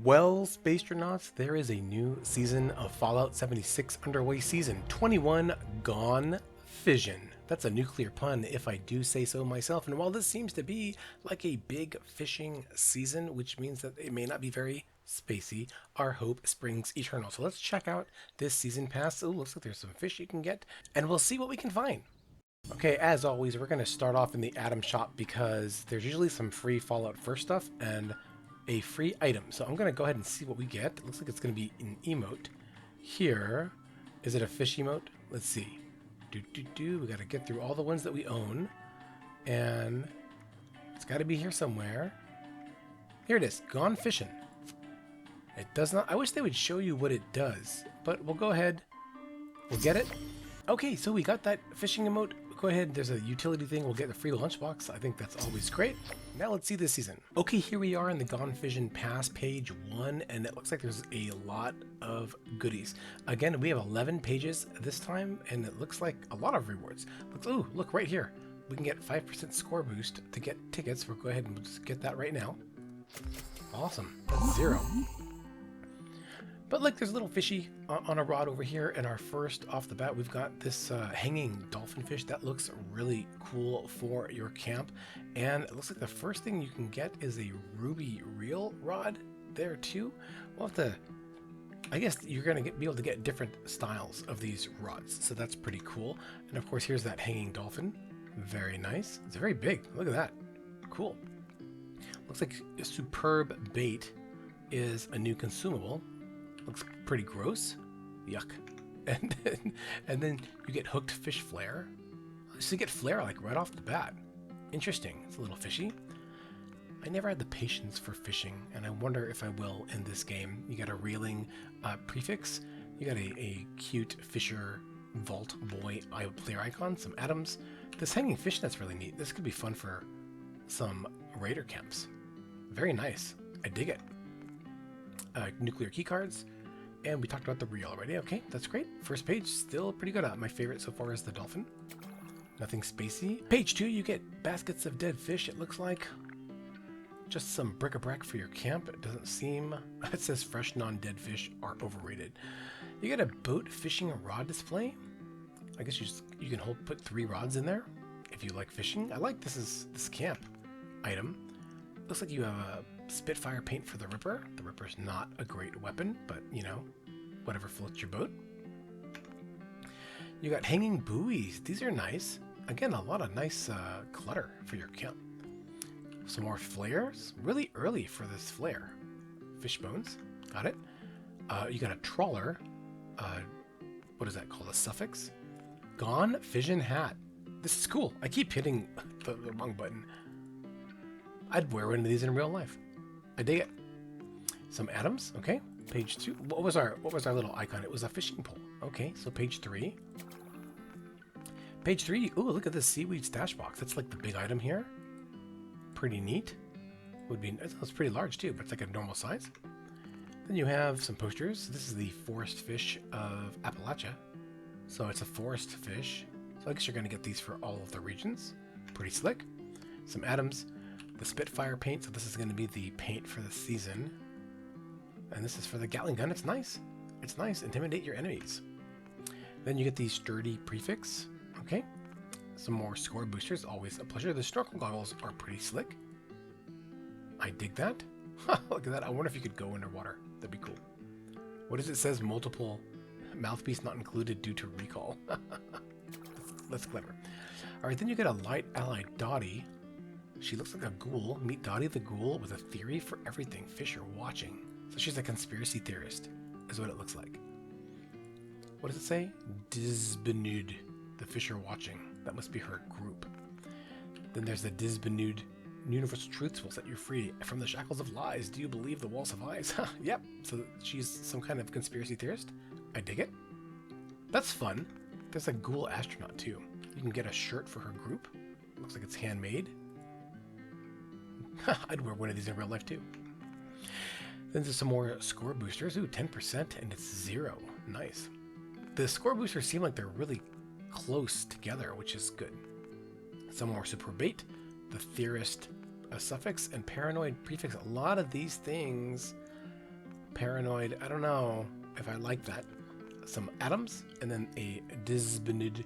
Well, Spacetronauts, there is a new season of Fallout 76 underway, season 21, Gone Fission. That's a nuclear pun if I do say so myself. And while this seems to be like a big fishing season, which means that it may not be very spacey, our hope springs eternal. So let's check out this season pass. Oh, looks like there's some fish you can get, and we'll see what we can find. Okay, as always, we're going to start off in the Atom Shop because there's usually some free Fallout First stuff and a free item. So I'm going to go ahead and see what we get. It looks like it's going to be an emote. Here, is it a fish emote? Let's see. We got to get through all the ones that we own. And it's got to be here somewhere. Here it is, Gone Fission. It does not, I wish they would show you what it does, but we'll go ahead. We'll get it. Okay, so we got that fishing emote. Go ahead, there's a utility thing. We'll get a free lunchbox. I think that's always great. Now let's see this season. Okay, here we are in the Gone Fission Pass, page 1, and it looks like there's a lot of goodies. Again, we have 11 pages this time, and it looks like a lot of rewards. Ooh, look right here. We can get 5% score boost to get tickets. We'll go ahead and just get that right now. Awesome. That's 0. But look, there's a little fishy on a rod over here, and our first off the bat, we've got this hanging dolphin fish that looks really cool for your camp. And it looks like the first thing you can get is a ruby reel rod there too. We'll have to, I guess you're going to be able to get different styles of these rods, so that's pretty cool. And of course, here's that hanging dolphin. Very nice. It's very big. Look at that. Cool. Looks like a superb bait is a new consumable. Looks pretty gross. Yuck. And then you get hooked fish flare. So you get flare like right off the bat. Interesting. It's a little fishy. I never had the patience for fishing, and I wonder if I will in this game. You got a reeling prefix. You got a cute fisher vault boy player icon, some atoms. This hanging fish net's really neat. This could be fun for some raider camps. Very nice. I dig it. Nuclear key cards. And we talked about the reel already. Okay, that's great. First page, still pretty good. My favorite so far is the dolphin. Nothing spacey. Page 2, you get baskets of dead fish, it looks like. Just some bric-a-brac for your camp. It doesn't seem... It says fresh non-dead fish are overrated. You get a boat fishing rod display. I guess you can put 3 rods in there if you like fishing. I like this camp item. Looks like you have a Spitfire paint for the Ripper. The Ripper's not a great weapon, but you know, whatever floats your boat. You got hanging buoys. These are nice. Again, a lot of nice clutter for your camp. Some more flares. Really early for this flare. Fish bones. Got it. You got a trawler. What is that called? A suffix? Gone Fission hat. This is cool. I keep hitting the wrong button. I'd wear one of these in real life. I dig it. Some atoms, okay. Page 2. What was our little icon? It was a fishing pole. Okay, so page 3. Page 3. Ooh, look at this seaweed stash box. That's like the big item here. Pretty neat. It's pretty large too, but it's like a normal size. Then you have some posters. This is the forest fish of Appalachia. So it's a forest fish. So I guess you're going to get these for all of the regions. Pretty slick. Some atoms. The Spitfire paint, so this is going to be the paint for the season. And this is for the Gatling gun. It's nice. It's nice. Intimidate your enemies. Then you get the sturdy prefix. Okay. Some more score boosters. Always a pleasure. The snorkel goggles are pretty slick. I dig that. Look at that. I wonder if you could go underwater. That'd be cool. What does it says? Multiple mouthpiece not included due to recall. That's clever. All right, then you get a light allied Dottie. She looks like a ghoul. Meet Dottie the ghoul with a theory for everything. Fish are watching. So she's a conspiracy theorist, is what it looks like. What does it say? Disbanud. The fish are watching. That must be her group. Then there's the Disbanud. Universal truths will set you free from the shackles of lies. Do you believe the walls have eyes? Yep. So she's some kind of conspiracy theorist. I dig it. That's fun. There's a ghoul astronaut too. You can get a shirt for her group. Looks like it's handmade. I'd wear one of these in real life too. Then there's some more score boosters. Ooh, 10% and it's 0. Nice. The score boosters seem like they're really close together, which is good. Some more super bait. The theorist a suffix and paranoid prefix. A lot of these things paranoid. I don't know if I like that. Some atoms, and then a disbanded,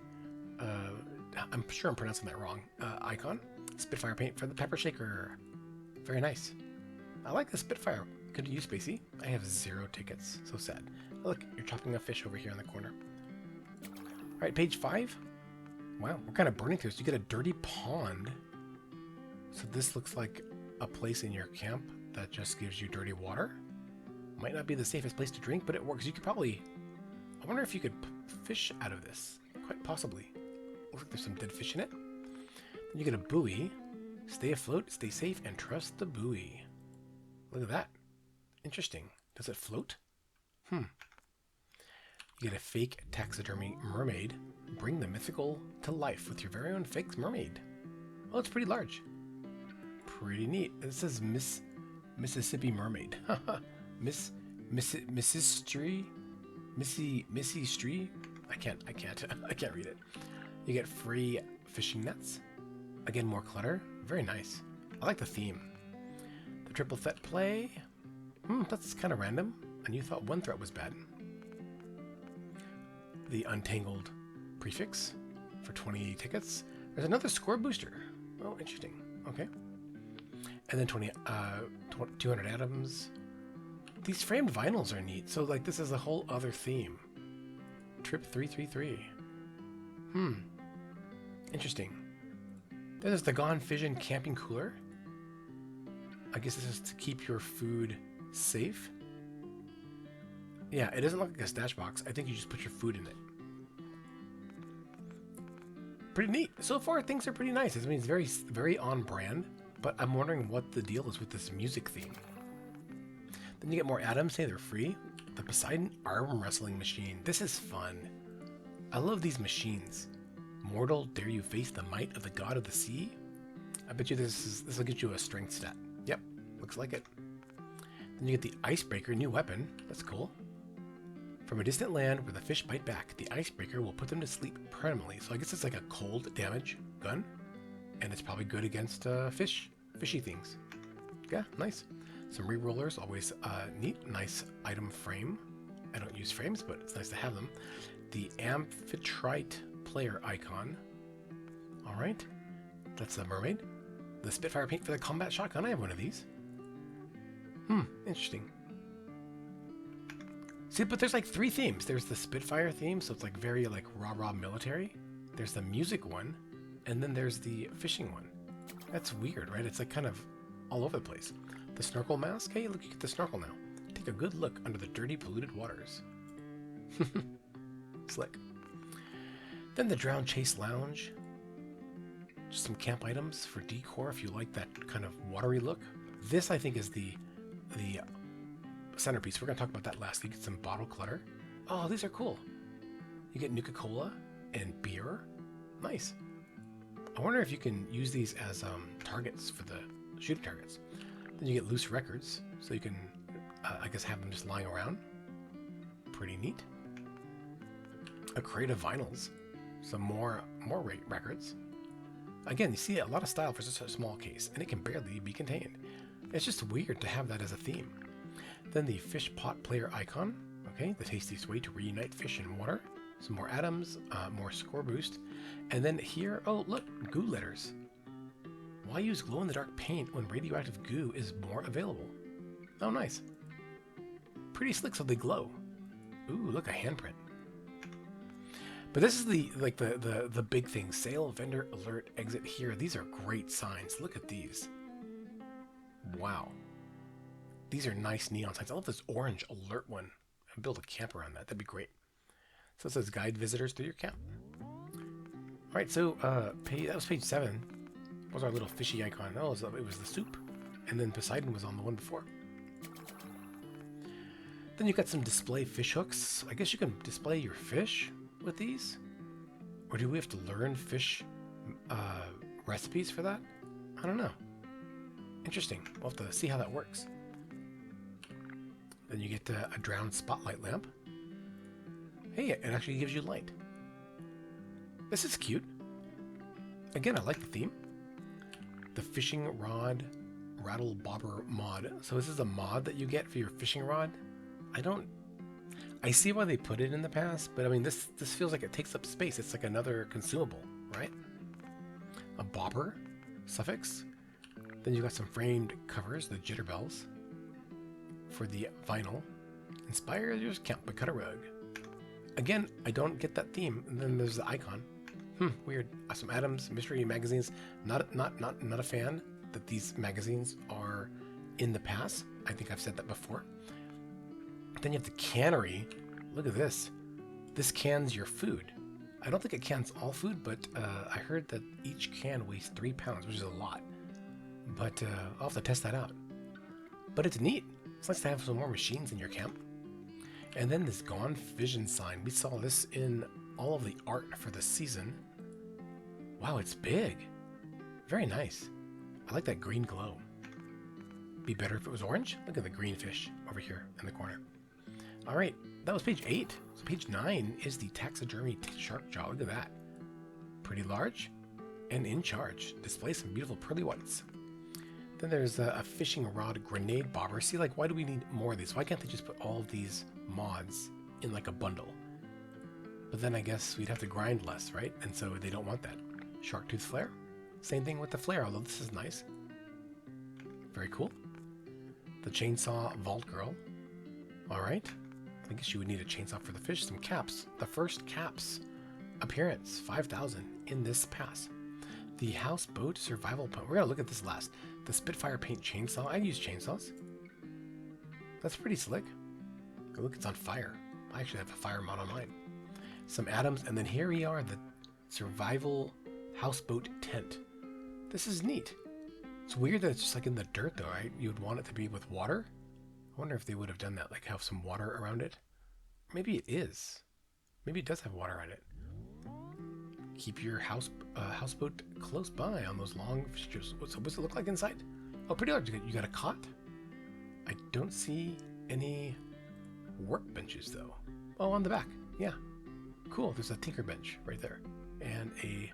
I'm sure I'm pronouncing that wrong, icon. Spitfire paint for the pepper shaker. Very nice. I like the Spitfire. Could you use Spacey? I have 0 tickets. So sad. Oh, look, you're chopping a fish over here in the corner. Alright, page 5. Wow, we're kind of burning through this. You get a dirty pond. So this looks like a place in your camp that just gives you dirty water. Might not be the safest place to drink, but it works. You could probably... I wonder if you could fish out of this. Quite possibly. Looks like there's some dead fish in it. Then you get a buoy. Stay afloat, stay safe, and trust the buoy. Look at that. Interesting. Does it float? You get a fake taxidermy mermaid. Bring the mythical to life with your very own fake mermaid. Oh, it's pretty large. Pretty neat. It says Mississippi Mermaid. Mrs. Stree? Missy Stree? I can't read it. You get free fishing nets. Again, more clutter. Very nice. I like the theme. The triple threat play. That's kind of random. And you thought one threat was bad. The untangled prefix for 20 tickets. There's another score booster. Oh, interesting. Okay. And then 200 atoms. These framed vinyls are neat. So, like, this is a whole other theme. Trip 333. Interesting. Then there's the Gone Fission camping cooler. I guess this is to keep your food safe. Yeah, it doesn't look like a stash box. I think you just put your food in it. Pretty neat. So far, things are pretty nice. I mean, it's very, very on brand, but I'm wondering what the deal is with this music theme. Then you get more atoms. Hey, they're free. The Poseidon arm wrestling machine. This is fun. I love these machines. Mortal, dare you face the might of the god of the sea? I bet you this will get you a strength stat. Yep, looks like it. Then you get the icebreaker, new weapon. That's cool. From a distant land where the fish bite back, the icebreaker will put them to sleep permanently. So I guess it's like a cold damage gun, and it's probably good against fishy things. Yeah, nice. Some re-rollers, always neat. Nice item frame. I don't use frames, but it's nice to have them. The amphitrite player icon. All right, that's the mermaid. The Spitfire paint for the combat shotgun. I have one of these. Interesting. See, but there's like 3 themes. There's the Spitfire theme, so it's like very like rah-rah military. There's the music one, and then there's the fishing one. That's weird, right? It's like kind of all over the place. The snorkel mask. Hey, look, you get the snorkel now. Take a good look under the dirty, polluted waters. Slick. Then the Drown Chase Lounge. Just some camp items for decor if you like that kind of watery look. This, I think, is the centerpiece. We're going to talk about that last. You get some bottle clutter. Oh, these are cool. You get Nuka-Cola and beer. Nice. I wonder if you can use these as targets for the shooting targets. Then you get loose records, so you can, I guess, have them just lying around. Pretty neat. A crate of vinyls. Some more records. Again, you see a lot of style for such a small case, and it can barely be contained. It's just weird to have that as a theme. Then the fish pot player icon. Okay, the tastiest way to reunite fish and water. Some more atoms, more score boost. And then here, oh look, goo letters. Why use glow-in-the-dark paint when radioactive goo is more available? Oh, nice. Pretty slick, so they glow. Ooh, look, a handprint. But this is the big thing. Sale, vendor, alert, exit here. These are great signs. Look at these. Wow. These are nice neon signs. I love this orange alert one. I'd build a camp around that. That'd be great. So it says guide visitors through your camp. All right, so that was page 7. What was our little fishy icon? Oh, it was the soup. And then Poseidon was on the one before. Then you got some display fish hooks. I guess you can display your fish with these? Or do we have to learn fish recipes for that? I don't know. Interesting. We'll have to see how that works. Then you get a drowned spotlight lamp. Hey, it actually gives you light. This is cute. Again, I like the theme. The fishing rod rattle bobber mod. So this is a mod that you get for your fishing rod. I see why they put it in the past, but I mean, this feels like it takes up space. It's like another consumable, right? A bobber, suffix. Then you got some framed covers, the jitterbells, for the vinyl. Inspires camp but cut a rug. Again, I don't get that theme. And then there's the icon. Weird. Some Adams mystery magazines. Not a fan that these magazines are in the past. I think I've said that before. Then you have the cannery. Look at this. This cans your food. I don't think it cans all food, but I heard that each can weighs 3 pounds, which is a lot. But I'll have to test that out. But it's neat. It's nice to have some more machines in your camp. And then this Gone Fission sign. We saw this in all of the art for the season. Wow, it's big. Very nice. I like that green glow. Be better if it was orange. Look at the green fish over here in the corner. All right, that was page 8. So page 9 is the taxidermy shark jaw. Look at that. Pretty large and in charge. Displays some beautiful pearly whites. Then there's a fishing rod grenade bobber. See, like, why do we need more of these? Why can't they just put all of these mods in like a bundle? But then I guess we'd have to grind less, right? And so they don't want that. Shark tooth flare. Same thing with the flare, although this is nice. Very cool. The chainsaw vault girl. All right. I guess you would need a chainsaw for the fish. Some caps. The first caps appearance, 5,000 in this pass. The houseboat survival pump. We're going to look at this last. The Spitfire paint chainsaw. I use chainsaws. That's pretty slick. Oh, look, it's on fire. I actually have a fire mod on mine. Some Adams, and then here we are, the survival houseboat tent. This is neat. It's weird that it's just like in the dirt though, right? You would want it to be with water. I wonder if they would have done that, like have some water around it. Maybe it is. Maybe it does have water on it. Keep your houseboat close by on those long fixtures. What's it look like inside? Oh, pretty large. You got a cot? I don't see any workbenches though. Oh, on the back. Yeah. Cool. There's a tinker bench right there. And a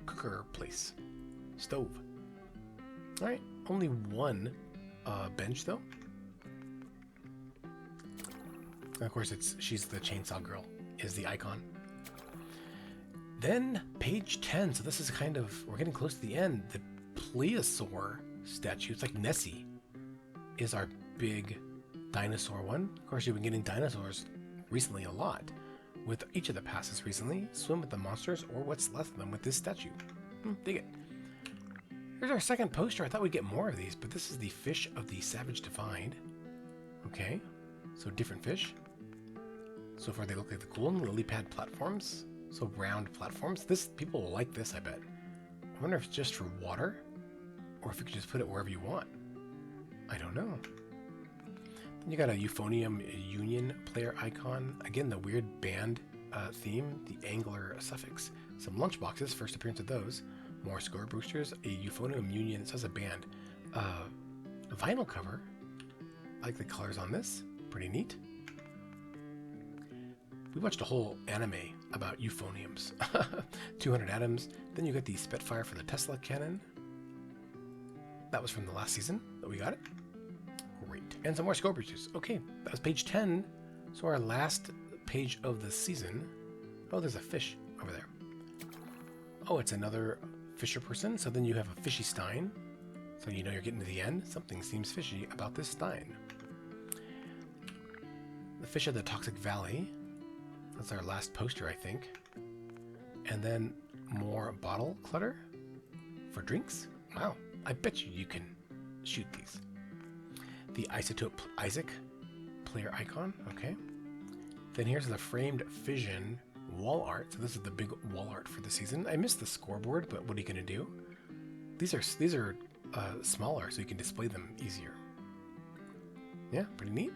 cooker place. Stove. All right. Only one bench though. And of course, she's the chainsaw girl is the icon. Then page 10. So this is kind of, we're getting close to the end. The plesiosaur statue. It's like Nessie is our big dinosaur one. Of course, you've been getting dinosaurs recently a lot. With each of the passes recently, swim with the monsters or what's left of them with this statue. Dig it. Here's our second poster. I thought we'd get more of these, but this is the fish of the Savage Divide. Okay, so different fish. So far they look like the cool lily pad platforms. So round platforms. People will like this, I bet. I wonder if it's just for water or if you could just put it wherever you want. I don't know. Then you got a Euphonium Union player icon. Again, the weird band theme, the angler suffix. Some lunchboxes, first appearance of those. More score boosters, a Euphonium Union, it says a band. A vinyl cover. I like the colors on this. Pretty neat. We watched a whole anime about euphoniums. 200 atoms. Then you got the Spitfire for the Tesla cannon. That was from the last season that we got it. Great. And some more score breaches. Okay, that was page 10. So our last page of the season. Oh, there's a fish over there. Oh, it's another fisher person. So then you have a fishy stein. So you know you're getting to the end. Something seems fishy about this stein. The fish of the Toxic Valley. That's our last poster, I think. And then more bottle clutter for drinks. Wow, I bet you can shoot these. The Isotope Isaac player icon. Okay. Then here's the framed fission wall art. So this is the big wall art for the season. I missed the scoreboard, but what are you gonna do? These are smaller, so you can display them easier. Yeah, pretty neat.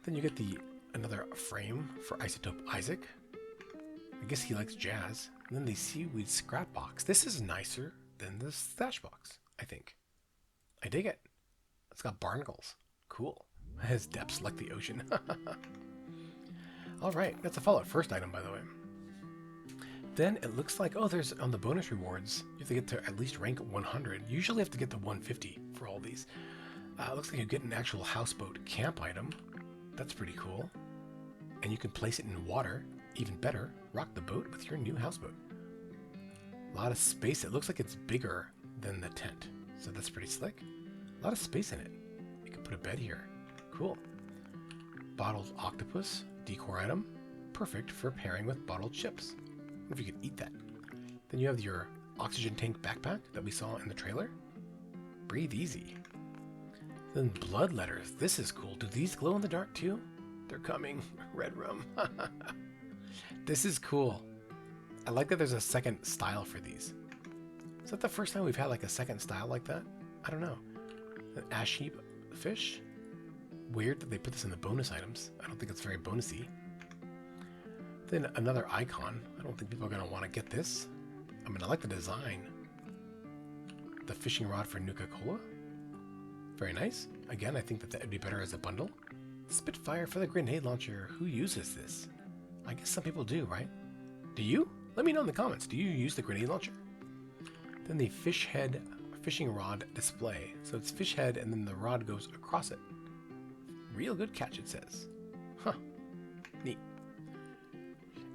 Then you get another frame for Isotope Isaac. I guess he likes jazz. And then the seaweed scrap box. This is nicer than the stash box, I think. I dig it. It's got barnacles. Cool. It has depths like the ocean. All right, that's a Fallout first item, by the way. Then it looks like, oh, there's on the bonus rewards, you have to get to at least rank 100. You usually have to get to 150 for all these. Looks like you get an actual houseboat camp item. That's pretty cool. And you can place it in water. Even better, rock the boat with your new houseboat. A lot of space. It looks like it's bigger than the tent. So that's pretty slick. A lot of space in it. You can put a bed here. Cool. Bottled octopus, decor item. Perfect for pairing with bottled chips. I wonder if you could eat that. Then you have your oxygen tank backpack that we saw in the trailer. Breathe easy. Then blood letters. This is cool. Do these glow in the dark too? They're coming. Red rum. This is cool. I like that there's a second style for these. Is that the first time we've had like a second style like that? I don't know. An ash heap fish? Weird that they put this in the bonus items. I don't think it's very bonusy. Then another icon. I don't think people are going to want to get this. I mean, I like the design. The fishing rod for Nuka-Cola. Very nice. Again, I think that would be better as a bundle. Spitfire for the grenade launcher. Who uses this? I guess some people do, right? Do you? Let me know in the comments. Do you use the grenade launcher? Then the fish head fishing rod display. So it's fish head and then the rod goes across it. Real good catch, it says. Huh. Neat.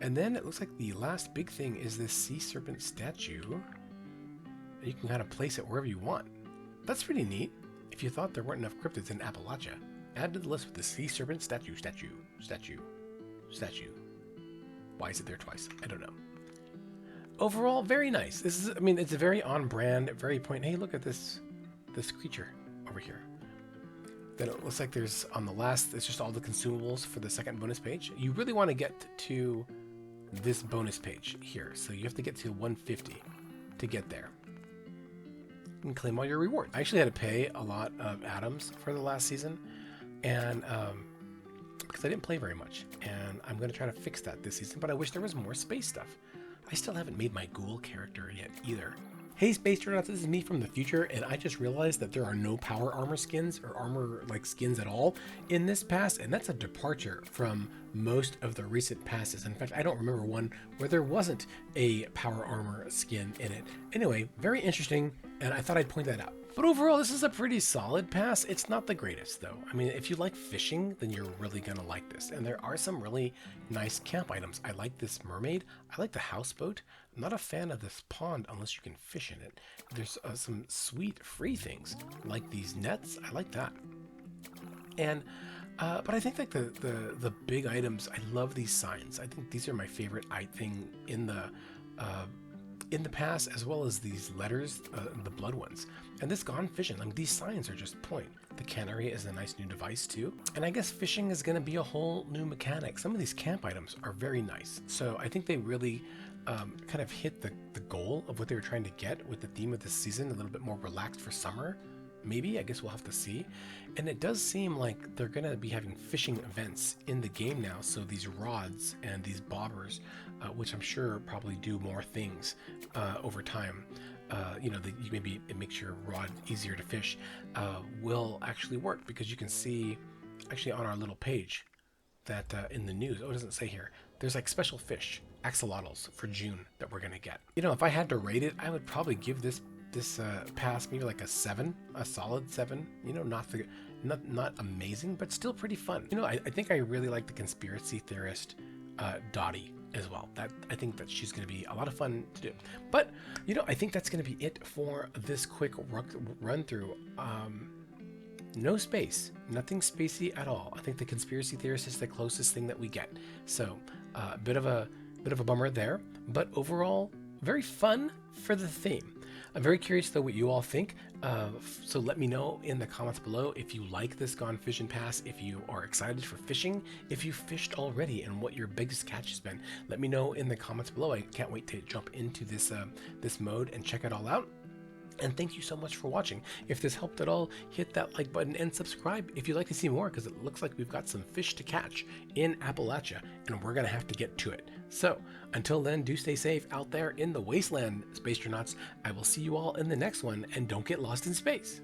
And then it looks like the last big thing is this sea serpent statue. You can kind of place it wherever you want. That's pretty neat. If you thought there weren't enough cryptids in Appalachia, add to the list with the sea serpent statue. Why is it there twice? I don't know. Overall, very nice. This is, I mean, it's a very on-brand, very point. Hey, look at this creature over here. Then it looks like there's on the last, it's just all the consumables for the second bonus page. You really want to get to this bonus page here. So you have to get to 150 to get there. You can claim all your rewards. I actually had to pay a lot of atoms for the last season, and because I didn't play very much, and I'm going to try to fix that this season, but I wish there was more space stuff. I still haven't made my ghoul character yet either. Hey Space Astronauts, this is me from the future, and I just realized that there are no power armor skins or armor like skins at all in this pass, and that's a departure from most of the recent passes. In fact, I don't remember one where there wasn't a power armor skin in it. Anyway, very interesting, and I thought I'd point that out. But overall, this is a pretty solid pass. It's not the greatest though. I mean, if you like fishing, then you're really gonna like this. And there are some really nice camp items. I like this mermaid. I like the houseboat. I'm not a fan of this pond unless you can fish in it. There's some sweet free things like these nets. I like that. And but I think like the big items, I love these signs. I think these are my favorite thing in the pass, as well as these letters, the blood ones. And this Gone Fission, I mean, these signs are just point. The cannery is a nice new device too. And I guess fishing is going to be a whole new mechanic. Some of these camp items are very nice. So I think they really kind of hit the goal of what they were trying to get with the theme of this season, a little bit more relaxed for summer. Maybe, I guess we'll have to see. And it does seem like they're going to be having fishing events in the game now. So these rods and these bobbers, which I'm sure probably do more things over time, you know, maybe it makes your rod easier to fish, will actually work, because you can see actually on our little page that in the news, oh, it doesn't say here, there's like special fish, axolotls for June that we're going to get. You know, if I had to rate it, I would probably give this pass maybe like a 7, a solid 7. You know, not amazing, but still pretty fun. You know, I think I really like the conspiracy theorist Dottie as well. I think that she's going to be a lot of fun to do. But you know, I think that's going to be it for this quick run through. No space, nothing spacey at all. I think the conspiracy theorist is the closest thing that we get. So a bit of a bummer there, but overall very fun for the theme. I'm very curious though what you all think, so let me know in the comments below if you like this Gone Fission pass, if you are excited for fishing, if you fished already, and what your biggest catch has been. Let me know in the comments below. I can't wait to jump into this mode and check it all out. And thank you so much for watching. If this helped at all, hit that like button and subscribe if you'd like to see more, because it looks like we've got some fish to catch in Appalachia, and we're gonna have to get to it. So until then, do stay safe out there in the wasteland, Space Astronauts. I will see you all in the next one, and don't get lost in space.